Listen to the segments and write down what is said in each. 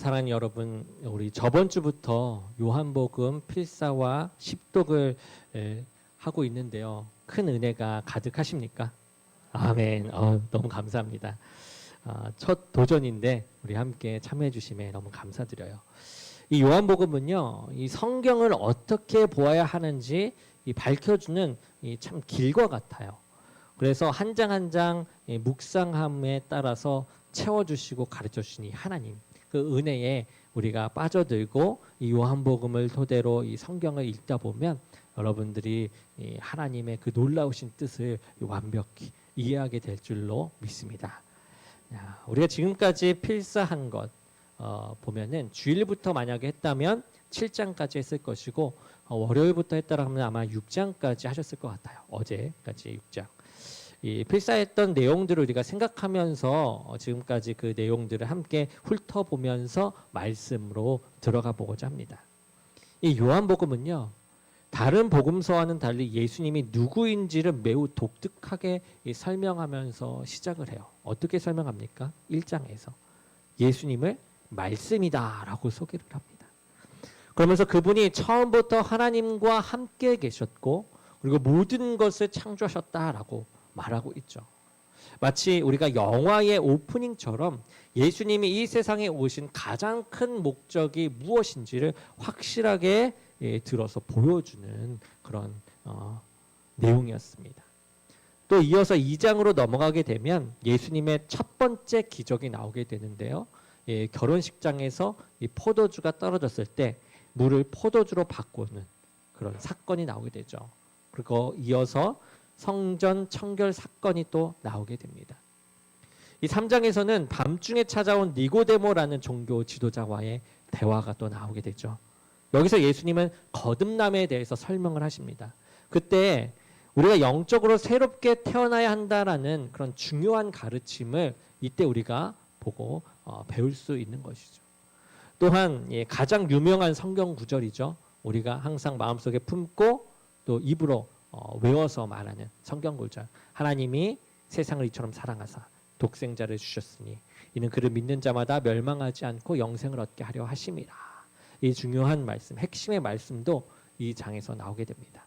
사랑하는 여러분, 우리 저번 주부터 요한복음 필사와 십독을 하고 있는데요. 큰 은혜가 가득하십니까? 아멘. 너무 감사합니다. 첫 도전인데 우리 함께 참여해 주심에 너무 감사드려요. 이 요한복음은요, 이 성경을 어떻게 보아야 하는지 밝혀주는 참 길과 같아요. 그래서 한 장 한 장 묵상함에 따라서 채워주시고 가르쳐주시니 하나님, 그 은혜에 우리가 빠져들고 이 요한복음을 토대로 이 성경을 읽다 보면 여러분들이 이 하나님의 그 놀라우신 뜻을 완벽히 이해하게 될 줄로 믿습니다. 우리가 지금까지 필사한 것 보면은 주일부터 만약에 했다면 7장까지 했을 것이고 월요일부터 했다라 하면 아마 6장까지 하셨을 것 같아요. 어제까지 6장. 이 필사했던 내용들을 우리가 생각하면서 지금까지 그 내용들을 함께 훑어보면서 말씀으로 들어가 보고자 합니다. 이 요한복음은요, 다른 복음서와는 달리 예수님이 누구인지를 매우 독특하게 설명하면서 시작을 해요. 어떻게 설명합니까? 1장에서 예수님을 말씀이다 라고 소개를 합니다. 그러면서 그분이 처음부터 하나님과 함께 계셨고 그리고 모든 것을 창조하셨다라고 말하고 있죠. 마치 우리가 영화의 오프닝처럼 예수님이 이 세상에 오신 가장 큰 목적이 무엇인지를 확실하게 들어서 보여주는 그런 내용이었습니다. 또 이어서 2장으로 넘어가게 되면 예수님의 첫 번째 기적이 나오게 되는데요. 결혼식장에서 이 포도주가 떨어졌을 때 물을 포도주로 바꾸는 그런 사건이 나오게 되죠. 그리고 이어서 성전 청결 사건이 또 나오게 됩니다. 이 3장에서는 밤중에 찾아온 니고데모라는 종교 지도자와의 대화가 또 나오게 되죠. 여기서 예수님은 거듭남에 대해서 설명을 하십니다. 그때 우리가 영적으로 새롭게 태어나야 한다라는 그런 중요한 가르침을 이때 우리가 보고 배울 수 있는 것이죠. 또한 가장 유명한 성경 구절이죠. 우리가 항상 마음속에 품고 또 입으로 외워서 말하는 성경 구절. 하나님이 세상을 이처럼 사랑하사 독생자를 주셨으니 이는 그를 믿는 자마다 멸망하지 않고 영생을 얻게 하려 하심이라. 이 중요한 말씀, 핵심의 말씀도 이 장에서 나오게 됩니다.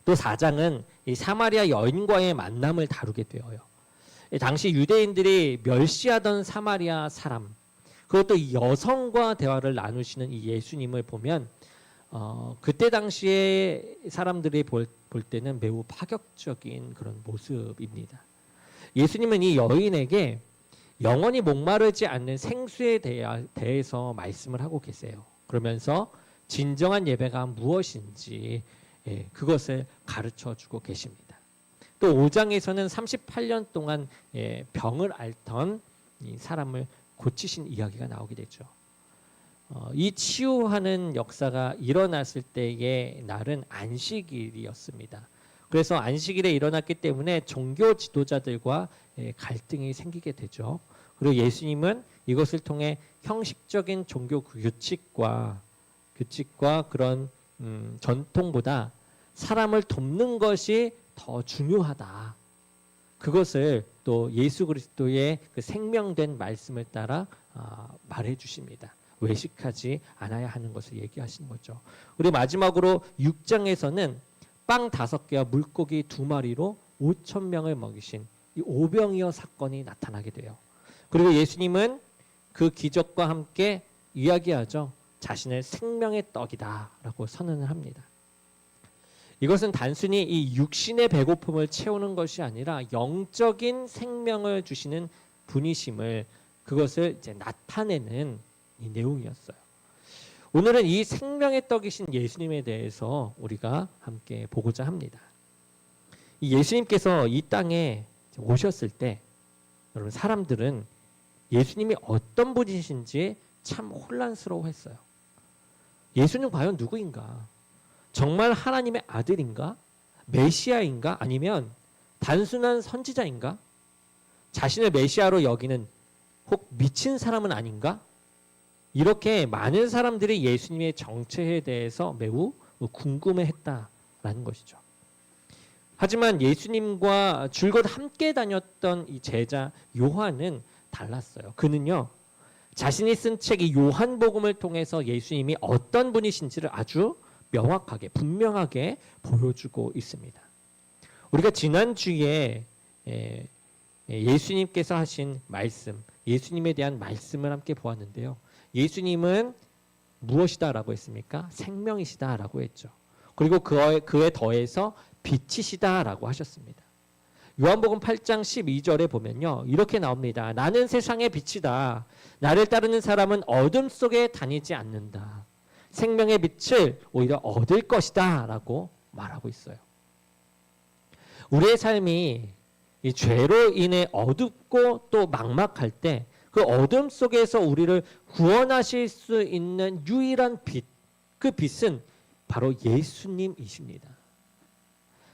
또 4장은 이 사마리아 여인과의 만남을 다루게 되어요. 당시 유대인들이 멸시하던 사마리아 사람, 그것도 여성과 대화를 나누시는 이 예수님을 보면 그때 당시에 사람들이 볼 때는 매우 파격적인 그런 모습입니다. 예수님은 이 여인에게 영원히 목마르지 않는 생수에 대해서 말씀을 하고 계세요. 그러면서 진정한 예배가 무엇인지 그것을 가르쳐주고 계십니다. 또 5장에서는 38년 동안 병을 앓던 이 사람을 고치신 이야기가 나오게 되죠. 이 치유하는 역사가 일어났을 때의 날은 안식일이었습니다. 그래서 안식일에 일어났기 때문에 종교 지도자들과 갈등이 생기게 되죠. 그리고 예수님은 이것을 통해 형식적인 종교 규칙과 그런 전통보다 사람을 돕는 것이 더 중요하다. 그것을 또 예수 그리스도의 그 생명된 말씀을 따라 말해 주십니다. 외식하지 않아야 하는 것을 얘기하시는 거죠. 그리고 마지막으로 6장에서는 빵 5개와 물고기 2마리로 5,000명을 먹이신 이 오병이어 사건이 나타나게 돼요. 그리고 예수님은 그 기적과 함께 이야기하죠. 자신을 생명의 떡이다 라고 선언을 합니다. 이것은 단순히 이 육신의 배고픔을 채우는 것이 아니라 영적인 생명을 주시는 분이심을 그것을 이제 나타내는 이 내용이었어요. 오늘은 이 생명의 떡이신 예수님에 대해서 우리가 함께 보고자 합니다. 이 예수님께서 이 땅에 오셨을 때 여러분 사람들은 예수님이 어떤 분이신지 참 혼란스러워했어요. 예수는 과연 누구인가? 정말 하나님의 아들인가? 메시아인가? 아니면 단순한 선지자인가? 자신을 메시아로 여기는 혹 미친 사람은 아닌가? 이렇게 많은 사람들이 예수님의 정체에 대해서 매우 궁금해했다라는 것이죠. 하지만 예수님과 줄곧 함께 다녔던 이 제자 요한은 달랐어요. 그는요, 자신이 쓴 책 이 요한복음을 통해서 예수님이 어떤 분이신지를 아주 명확하게 분명하게 보여주고 있습니다. 우리가 지난주에 예수님께서 하신 말씀, 예수님에 대한 말씀을 함께 보았는데요. 예수님은 무엇이다라고 했습니까? 생명이시다라고 했죠. 그리고 그에 더해서 빛이시다라고 하셨습니다. 요한복음 8장 12절에 보면요. 이렇게 나옵니다. 나는 세상의 빛이다. 나를 따르는 사람은 어둠 속에 다니지 않는다. 생명의 빛을 오히려 얻을 것이다 라고 말하고 있어요. 우리의 삶이 이 죄로 인해 어둡고 또 막막할 때 그 어둠 속에서 우리를 구원하실 수 있는 유일한 빛, 그 빛은 바로 예수님이십니다.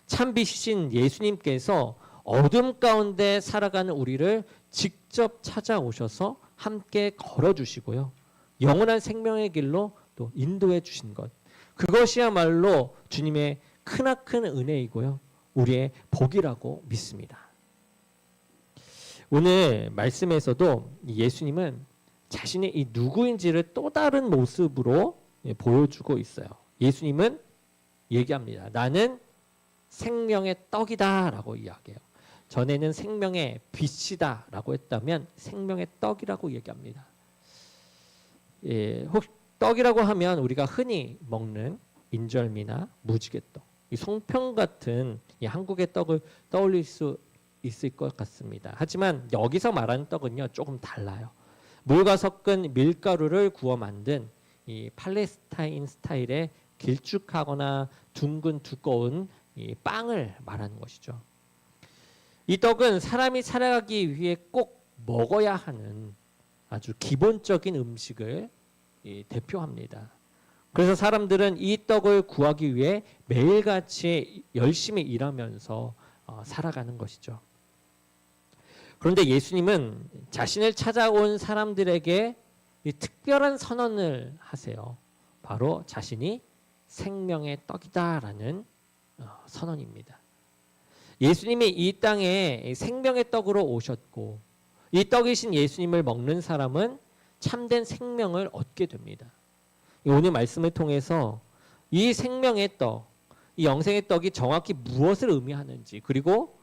참 빛이신 예수님께서 어둠 가운데 살아가는 우리를 직접 찾아오셔서 함께 걸어주시고요. 영원한 생명의 길로 또 인도해 주신 것. 그것이야말로 주님의 크나큰 은혜이고요. 우리의 복이라고 믿습니다. 오늘 말씀에서도 예수님은 자신이 이 누구인지를 또 다른 모습으로 보여주고 있어요. 예수님은 얘기합니다. 나는 생명의 떡이다 라고 이야기해요. 전에는 생명의 빛이다 라고 했다면 생명의 떡이라고 얘기합니다. 혹 떡이라고 하면 우리가 흔히 먹는 인절미나 무지개떡, 이 송편 같은 이 한국의 떡을 떠올릴 수 있을 것 같습니다. 하지만 여기서 말하는 떡은요 조금 달라요. 물과 섞은 밀가루를 구워 만든 이 팔레스타인 스타일의 길쭉하거나 둥근 두꺼운 이 빵을 말하는 것이죠. 이 떡은 사람이 살아가기 위해 꼭 먹어야 하는 아주 기본적인 음식을 대표합니다. 그래서 사람들은 이 떡을 구하기 위해 매일같이 열심히 일하면서 살아가는 것이죠. 그런데 예수님은 자신을 찾아온 사람들에게 이 특별한 선언을 하세요. 바로 자신이 생명의 떡이다라는 선언입니다. 예수님이 이 땅에 생명의 떡으로 오셨고 이 떡이신 예수님을 먹는 사람은 참된 생명을 얻게 됩니다. 오늘 말씀을 통해서 이 생명의 떡, 이 영생의 떡이 정확히 무엇을 의미하는지, 그리고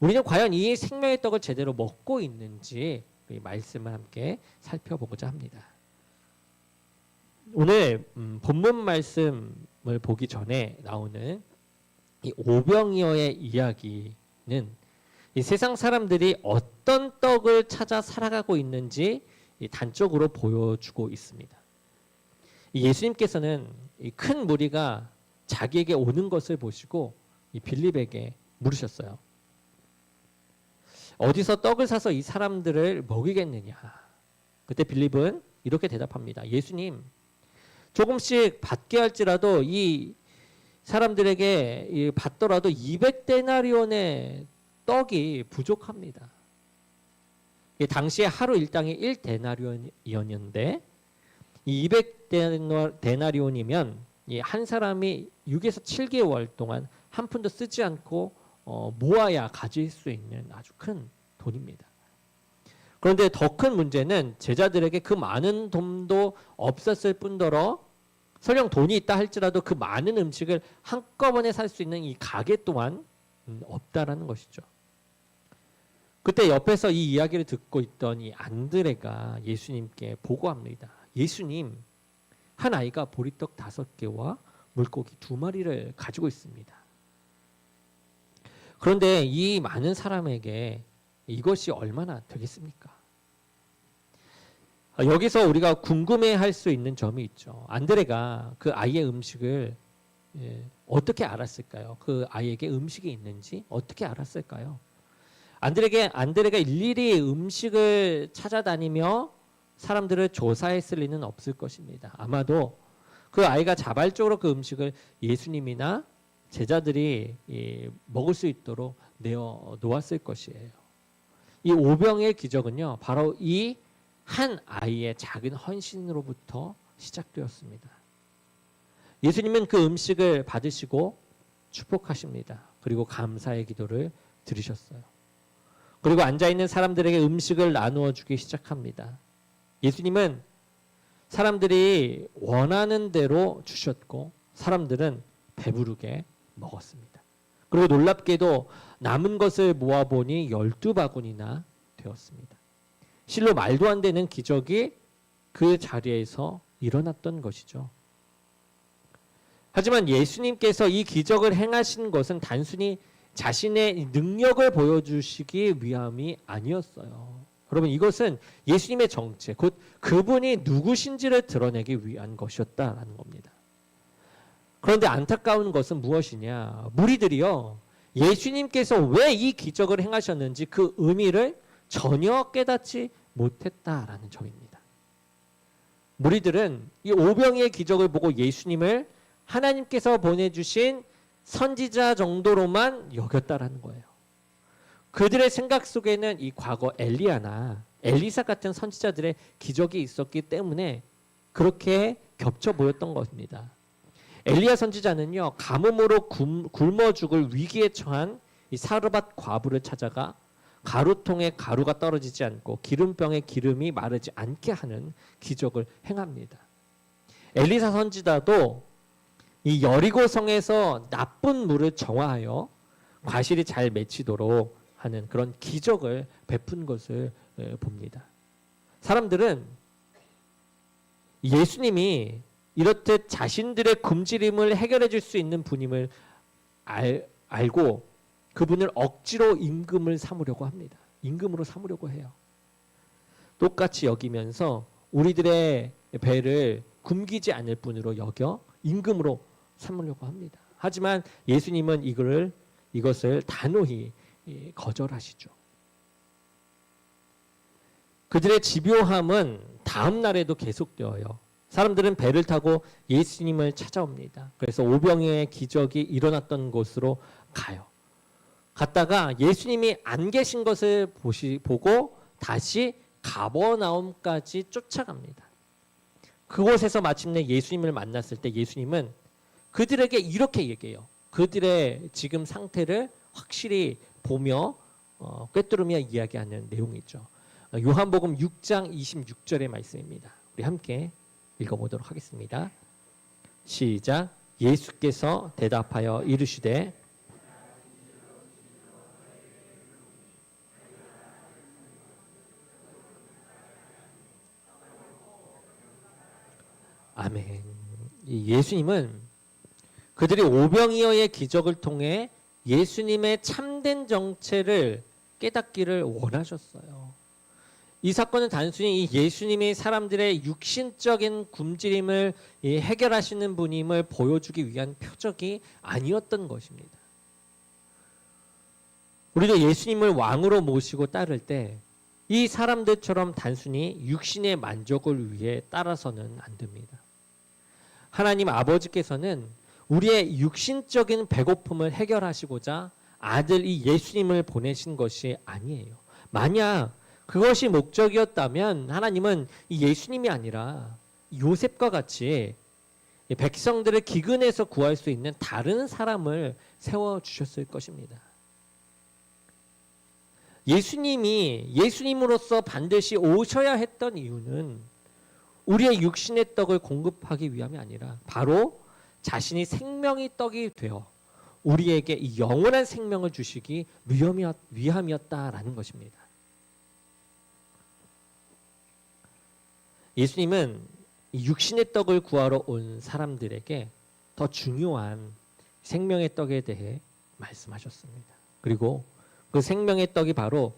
우리는 과연 이 생명의 떡을 제대로 먹고 있는지 이 말씀을 함께 살펴보고자 합니다. 오늘 본문 말씀을 보기 전에 나오는 이 오병이어의 이야기는 이 세상 사람들이 어떤 떡을 찾아 살아가고 있는지 단적으로 보여주고 있습니다. 예수님께서는 이 큰 무리가 자기에게 오는 것을 보시고 이 빌립에게 물으셨어요. 어디서 떡을 사서 이 사람들을 먹이겠느냐? 그때 빌립은 이렇게 대답합니다. 예수님, 조금씩 받게 할지라도 이 사람들에게 받더라도 200데나리온의 떡이 부족합니다. 당시에 하루 일당이 1데나리온이었는데 이 200데나리온이면 한 사람이 6에서 7개월 동안 한 푼도 쓰지 않고 모아야 가질 수 있는 아주 큰 돈입니다. 그런데 더 큰 문제는 제자들에게 그 많은 돈도 없었을 뿐더러 설령 돈이 있다 할지라도 그 많은 음식을 한꺼번에 살 수 있는 이 가게 또한 없다라는 것이죠. 그때 옆에서 이 이야기를 듣고 있던 이 안드레가 예수님께 보고합니다. 예수님, 한 아이가 보리떡 5개와 물고기 2마리를 가지고 있습니다. 그런데 이 많은 사람에게 이것이 얼마나 되겠습니까? 여기서 우리가 궁금해할 수 있는 점이 있죠. 안드레가 그 아이의 음식을 어떻게 알았을까요? 그 아이에게 음식이 있는지 어떻게 알았을까요? 안드레가 일일이 음식을 찾아다니며 사람들을 조사했을 리는 없을 것입니다. 아마도 그 아이가 자발적으로 그 음식을 예수님이나 제자들이 먹을 수 있도록 내어 놓았을 것이에요. 이 오병의 기적은요, 바로 이 한 아이의 작은 헌신으로부터 시작되었습니다. 예수님은 그 음식을 받으시고 축복하십니다. 그리고 감사의 기도를 드리셨어요. 그리고 앉아있는 사람들에게 음식을 나누어 주기 시작합니다. 예수님은 사람들이 원하는 대로 주셨고 사람들은 배부르게 먹었습니다. 그리고 놀랍게도 남은 것을 모아보니 12바구니나 되었습니다. 실로 말도 안 되는 기적이 그 자리에서 일어났던 것이죠. 하지만 예수님께서 이 기적을 행하신 것은 단순히 자신의 능력을 보여주시기 위함이 아니었어요. 여러분, 이것은 예수님의 정체, 곧 그분이 누구신지를 드러내기 위한 것이었다라는 겁니다. 그런데 안타까운 것은 무엇이냐? 무리들이요, 예수님께서 왜 이 기적을 행하셨는지 그 의미를 전혀 깨닫지 못했다라는 점입니다. 무리들은 이 오병이의 기적을 보고 예수님을 하나님께서 보내주신 선지자 정도로만 여겼다라는 거예요. 그들의 생각 속에는 이 과거 엘리야나 엘리사 같은 선지자들의 기적이 있었기 때문에 그렇게 겹쳐 보였던 것입니다. 엘리야 선지자는요, 가뭄으로 굶어 죽을 위기에 처한 이 사르밧 과부를 찾아가 가루통에 가루가 떨어지지 않고 기름병에 기름이 마르지 않게 하는 기적을 행합니다. 엘리사 선지자도 이 여리고 성에서 나쁜 물을 정화하여 과실이 잘 맺히도록 하는 그런 기적을 베푼 것을 봅니다. 사람들은 예수님이 이렇듯 자신들의 굶주림을 해결해 줄 수 있는 분임을 알고 그분을 억지로 임금을 삼으려고 합니다. 임금으로 삼으려고 해요. 똑같이 여기면서 우리들의 배를 굶기지 않을 분으로 여겨 임금으로 삼으려고 합니다. 하지만 예수님은 이것을 단호히 거절하시죠. 그들의 집요함은 다음 날에도 계속되어요. 사람들은 배를 타고 예수님을 찾아옵니다. 그래서 오병이어의 기적이 일어났던 곳으로 가요. 갔다가 예수님이 안 계신 것을 보고 다시 가버나움까지 쫓아갑니다. 그곳에서 마침내 예수님을 만났을 때 예수님은 그들에게 이렇게 얘기해요. 그들의 지금 상태를 확실히 보며 꿰뚫으며 이야기하는 내용이죠. 요한복음 6장 26절의 말씀입니다. 우리 함께 읽어보도록 하겠습니다. 시작. 예수께서 대답하여 이르시되 아멘. 예수님은 그들이 오병이어의 기적을 통해 예수님의 참된 정체를 깨닫기를 원하셨어요. 이 사건은 단순히 예수님이 사람들의 육신적인 굶주림을 해결하시는 분임을 보여주기 위한 표적이 아니었던 것입니다. 우리도 예수님을 왕으로 모시고 따를 때 이 사람들처럼 단순히 육신의 만족을 위해 따라서는 안 됩니다. 하나님 아버지께서는 우리의 육신적인 배고픔을 해결하시고자 아들 이 예수님을 보내신 것이 아니에요. 만약 그것이 목적이었다면 하나님은 이 예수님이 아니라 요셉과 같이 백성들을 기근에서 구할 수 있는 다른 사람을 세워주셨을 것입니다. 예수님이 예수님으로서 반드시 오셔야 했던 이유는 우리의 육신의 떡을 공급하기 위함이 아니라 바로 자신이 생명의 떡이 되어 우리에게 이 영원한 생명을 주시기 위함이었다라는 것입니다. 예수님은 육신의 떡을 구하러 온 사람들에게 더 중요한 생명의 떡에 대해 말씀하셨습니다. 그리고 그 생명의 떡이 바로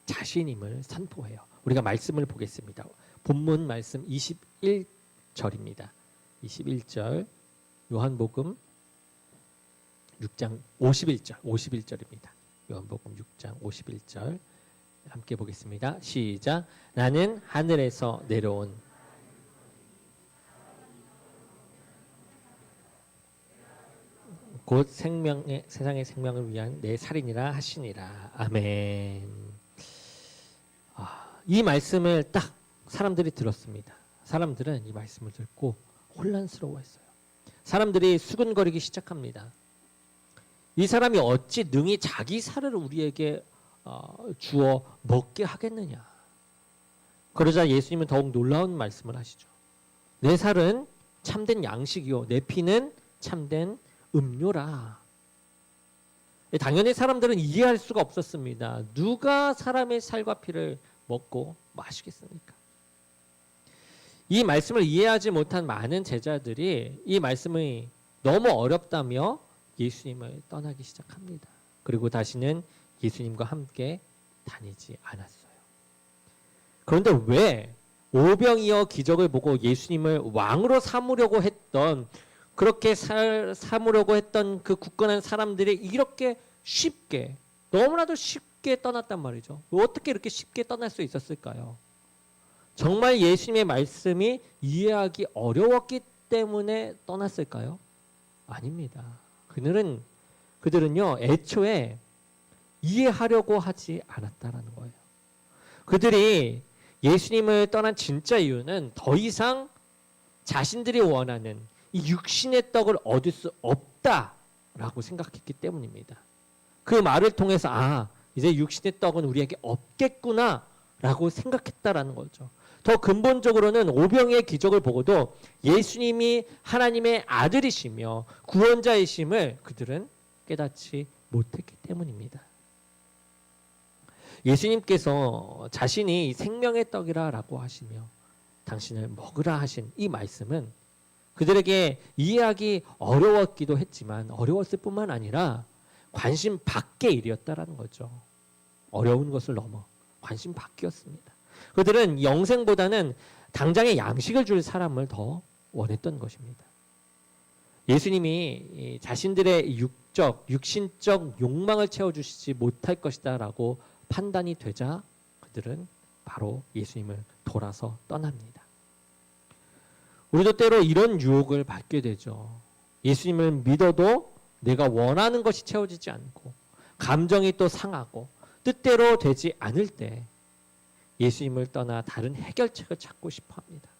자신임을 선포해요. 우리가 말씀을 보겠습니다. 본문 말씀 21절입니다. 21절 요한복음 6장 51절입니다. 요한복음 6장 51절 함께 보겠습니다. 시작. 나는 하늘에서 내려온 곧 세상의 생명을 위한 내 살이니라 하시니라. 아멘. 이 말씀을 딱 사람들이 들었습니다. 사람들은 이 말씀을 듣고 혼란스러워했어요. 사람들이 수근거리기 시작합니다. 이 사람이 어찌 능히 자기 살을 우리에게 주어 먹게 하겠느냐. 그러자 예수님은 더욱 놀라운 말씀을 하시죠. 내 살은 참된 양식이요 내 피는 참된 음료라. 당연히 사람들은 이해할 수가 없었습니다. 누가 사람의 살과 피를 먹고 마시겠습니까? 이 말씀을 이해하지 못한 많은 제자들이 이 말씀이 너무 어렵다며 예수님을 떠나기 시작합니다. 그리고 다시는 예수님과 함께 다니지 않았어요. 그런데 왜 오병이어 기적을 보고 예수님을 왕으로 삼으려고 했던 그렇게 삼으려고 했던 그 굳건한 사람들이 이렇게 쉽게 너무나도 쉽게 떠났단 말이죠. 어떻게 이렇게 쉽게 떠날 수 있었을까요? 정말 예수님의 말씀이 이해하기 어려웠기 때문에 떠났을까요? 아닙니다. 그들은요 애초에 이해하려고 하지 않았다라는 거예요. 그들이 예수님을 떠난 진짜 이유는 더 이상 자신들이 원하는 이 육신의 떡을 얻을 수 없다라고 생각했기 때문입니다. 그 말을 통해서 이제 육신의 떡은 우리에게 없겠구나라고 생각했다라는 거죠. 더 근본적으로는 오병이의 기적을 보고도 예수님이 하나님의 아들이시며 구원자이심을 그들은 깨닫지 못했기 때문입니다. 예수님께서 자신이 생명의 떡이라고 하시며 당신을 먹으라 하신 이 말씀은 그들에게 이해하기 어려웠기도 했지만 어려웠을 뿐만 아니라 관심 밖의 일이었다라는 거죠. 어려운 것을 넘어 관심 밖이었습니다. 그들은 영생보다는 당장의 양식을 줄 사람을 더 원했던 것입니다. 예수님이 자신들의 육신적 욕망을 채워주시지 못할 것이다 라고 판단이 되자 그들은 바로 예수님을 돌아서 떠납니다. 우리도 때로 이런 유혹을 받게 되죠. 예수님을 믿어도 내가 원하는 것이 채워지지 않고 감정이 또 상하고 뜻대로 되지 않을 때 예수님을 떠나 다른 해결책을 찾고 싶어 합니다.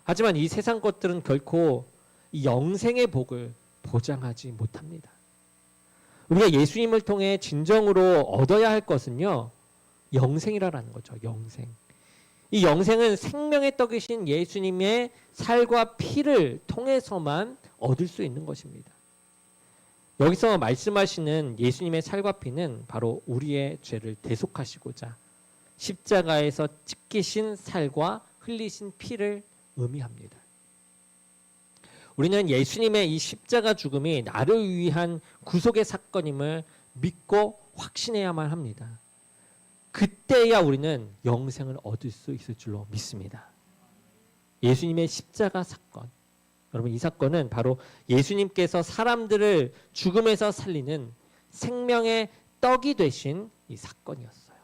하지만 이 세상 것들은 결코 이 영생의 복을 보장하지 못합니다. 우리가 예수님을 통해 진정으로 얻어야 할 것은요, 영생이라는 거죠. 영생. 이 영생은 생명의 떡이신 예수님의 살과 피를 통해서만 얻을 수 있는 것입니다. 여기서 말씀하시는 예수님의 살과 피는 바로 우리의 죄를 대속하시고자 십자가에서 찢기신 살과 흘리신 피를 의미합니다. 우리는 예수님의 이 십자가 죽음이 나를 위한 구속의 사건임을 믿고 확신해야만 합니다. 그때야 우리는 영생을 얻을 수 있을 줄로 믿습니다. 예수님의 십자가 사건. 여러분, 이 사건은 바로 예수님께서 사람들을 죽음에서 살리는 생명의 떡이 되신 이 사건이었어요.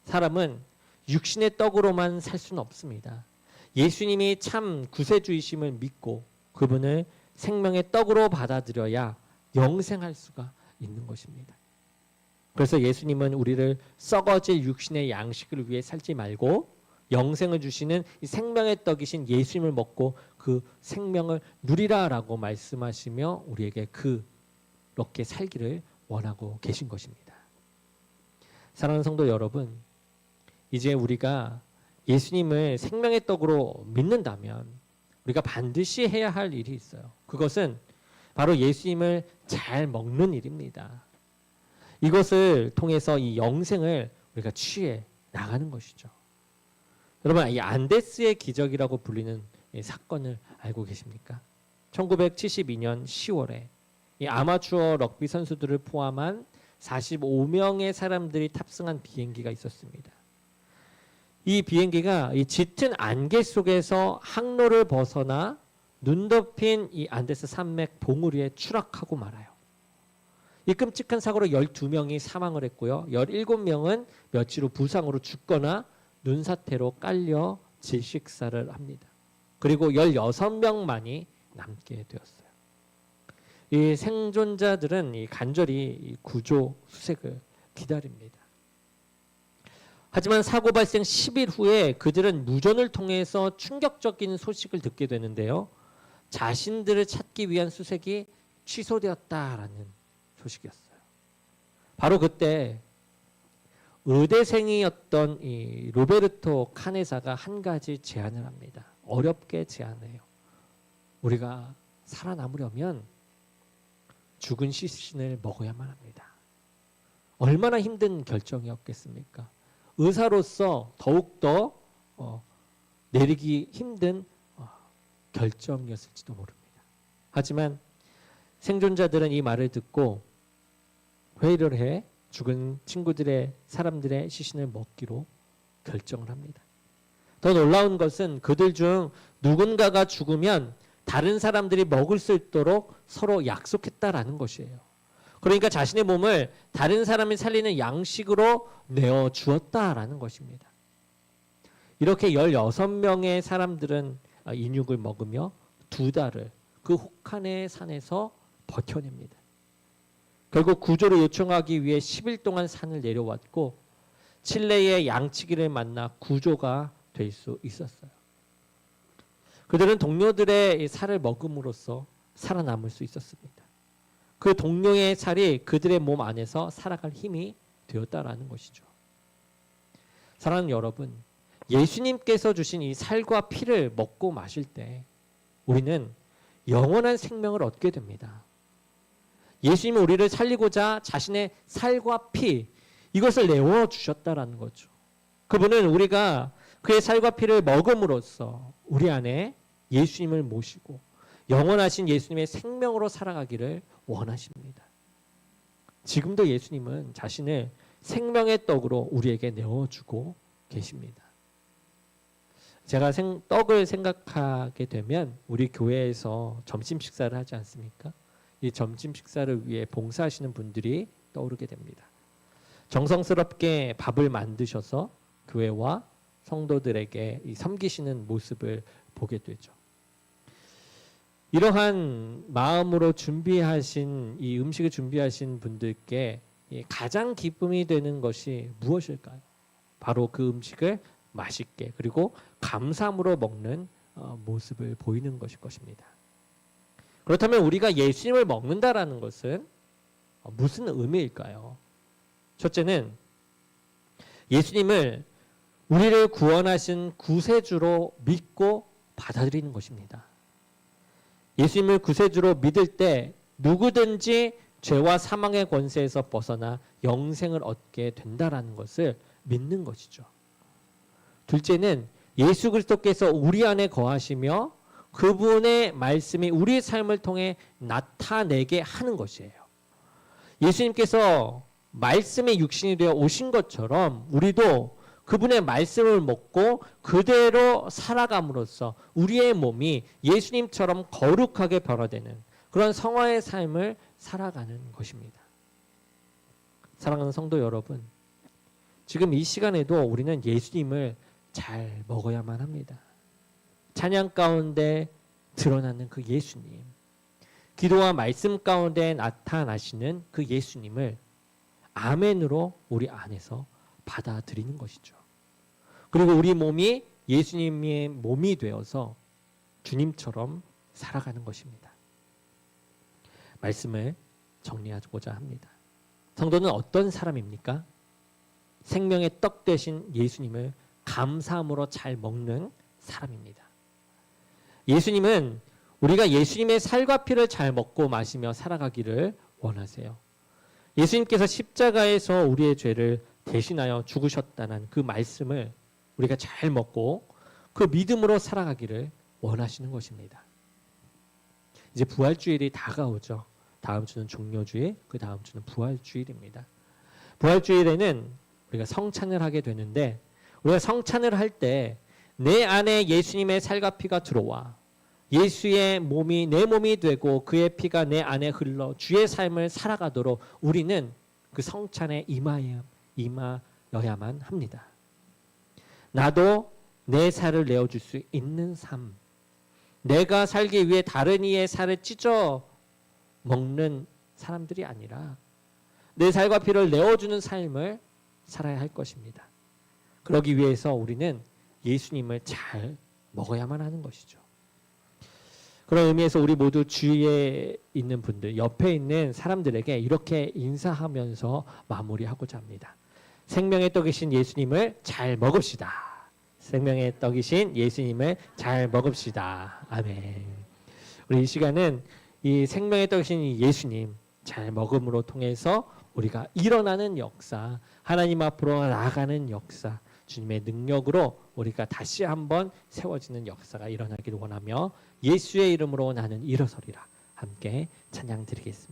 사람은 육신의 떡으로만 살 수는 없습니다. 예수님이 참 구세주이심을 믿고 그분을 생명의 떡으로 받아들여야 영생할 수가 있는 것입니다. 그래서 예수님은 우리를 썩어질 육신의 양식을 위해 살지 말고 영생을 주시는 이 생명의 떡이신 예수님을 먹고 그 생명을 누리라라고 말씀하시며 우리에게 그렇게 살기를 원하고 계신 것입니다. 사랑하는 성도 여러분, 이제 우리가 예수님을 생명의 떡으로 믿는다면 우리가 반드시 해야 할 일이 있어요. 그것은 바로 예수님을 잘 먹는 일입니다. 이것을 통해서 이 영생을 우리가 취해 나가는 것이죠. 여러분, 이 안데스의 기적이라고 불리는 이 사건을 알고 계십니까? 1972년 10월에 이 아마추어 럭비 선수들을 포함한 45명의 사람들이 탑승한 비행기가 있었습니다. 이 비행기가 이 짙은 안개 속에서 항로를 벗어나 눈 덮인 이 안데스 산맥 봉우리에 추락하고 말아요. 이 끔찍한 사고로 12명이 사망을 했고요. 17명은 며칠 후 부상으로 죽거나 눈사태로 깔려 질식사를 합니다. 그리고 16명만이 남게 되었어요. 이 생존자들은 이 간절히 이 구조 수색을 기다립니다. 하지만 사고 발생 10일 후에 그들은 무전을 통해서 충격적인 소식을 듣게 되는데요. 자신들을 찾기 위한 수색이 취소되었다라는 소식이었어요. 바로 그때 의대생이었던 이 로베르토 카네사가 한 가지 제안을 합니다. 어렵게 제안해요. 우리가 살아남으려면 죽은 시신을 먹어야만 합니다. 얼마나 힘든 결정이었겠습니까? 의사로서 더욱더 내리기 힘든 결정이었을지도 모릅니다. 하지만 생존자들은 이 말을 듣고 회의를 해 죽은 친구들의 사람들의 시신을 먹기로 결정을 합니다. 더 놀라운 것은 그들 중 누군가가 죽으면 다른 사람들이 먹을 수 있도록 서로 약속했다라는 것이에요. 그러니까 자신의 몸을 다른 사람이 살리는 양식으로 내어 주었다라는 것입니다. 이렇게 16명의 사람들은 인육을 먹으며 2달을 그 혹한의 산에서 버텨냅니다. 결국 구조를 요청하기 위해 10일 동안 산을 내려왔고 칠레의 양치기를 만나 구조가 될 수 있었어요. 그들은 동료들의 살을 먹음으로써 살아남을 수 있었습니다. 그 동료의 살이 그들의 몸 안에서 살아갈 힘이 되었다라는 것이죠. 사랑하는 여러분, 예수님께서 주신 이 살과 피를 먹고 마실 때 우리는 영원한 생명을 얻게 됩니다. 예수님은 우리를 살리고자 자신의 살과 피, 이것을 내어주셨다라는 거죠. 그분은 우리가 그의 살과 피를 먹음으로써 우리 안에 예수님을 모시고 영원하신 예수님의 생명으로 살아가기를 원하십니다. 지금도 예수님은 자신을 생명의 떡으로 우리에게 내어주고 계십니다. 제가 떡을 생각하게 되면 우리 교회에서 점심 식사를 하지 않습니까? 이 점심 식사를 위해 봉사하시는 분들이 떠오르게 됩니다. 정성스럽게 밥을 만드셔서 교회와 성도들에게 섬기시는 모습을 보게 되죠. 이러한 마음으로 준비하신 이 음식을 준비하신 분들께 가장 기쁨이 되는 것이 무엇일까요? 바로 그 음식을 맛있게 그리고 감사함으로 먹는 모습을 보이는 것일 것입니다. 그렇다면 우리가 예수님을 먹는다라는 것은 무슨 의미일까요? 첫째는 예수님을 우리를 구원하신 구세주로 믿고 받아들이는 것입니다. 예수님을 구세주로 믿을 때 누구든지 죄와 사망의 권세에서 벗어나 영생을 얻게 된다라는 것을 믿는 것이죠. 둘째는 예수 그리스도께서 우리 안에 거하시며 그분의 말씀이 우리의 삶을 통해 나타내게 하는 것이에요. 예수님께서 말씀의 육신이 되어 오신 것처럼 우리도 그분의 말씀을 먹고 그대로 살아감으로써 우리의 몸이 예수님처럼 거룩하게 변화되는 그런 성화의 삶을 살아가는 것입니다. 사랑하는 성도 여러분, 지금 이 시간에도 우리는 예수님을 잘 먹어야만 합니다. 찬양 가운데 드러나는 그 예수님, 기도와 말씀 가운데 나타나시는 그 예수님을 아멘으로 우리 안에서 받아들이는 것이죠. 그리고 우리 몸이 예수님의 몸이 되어서 주님처럼 살아가는 것입니다. 말씀을 정리하고자 합니다. 성도는 어떤 사람입니까? 생명의 떡 되신 예수님을 감사함으로 잘 먹는 사람입니다. 예수님은 우리가 예수님의 살과 피를 잘 먹고 마시며 살아가기를 원하세요. 예수님께서 십자가에서 우리의 죄를 대신하여 죽으셨다는 그 말씀을 우리가 잘 먹고 그 믿음으로 살아가기를 원하시는 것입니다. 이제 부활주일이 다가오죠. 다음 주는 종려주일, 그 다음 주는 부활주일입니다. 부활주일에는 우리가 성찬을 하게 되는데 우리가 성찬을 할 때 내 안에 예수님의 살과 피가 들어와 예수의 몸이 내 몸이 되고 그의 피가 내 안에 흘러 주의 삶을 살아가도록 우리는 그 성찬에 임하여야만 합니다. 나도 내 살을 내어줄 수 있는 삶, 내가 살기 위해 다른 이의 살을 찢어 먹는 사람들이 아니라 내 살과 피를 내어주는 삶을 살아야 할 것입니다. 그러기 위해서 우리는 예수님을 잘 먹어야만 하는 것이죠. 그런 의미에서 우리 모두 주위에 있는 분들, 옆에 있는 사람들에게 이렇게 인사하면서 마무리하고자 합니다. 생명의 떡이신 예수님을 잘 먹읍시다. 생명의 떡이신 예수님을 잘 먹읍시다. 아멘. 우리 이 시간은 이 생명의 떡이신 이 예수님 잘 먹음으로 통해서 우리가 일어나는 역사, 하나님 앞으로 나아가는 역사, 주님의 능력으로 우리가 다시 한번 세워지는 역사가 일어나기를 원하며 예수의 이름으로 나는 일어서리라 함께 찬양 드리겠습니다.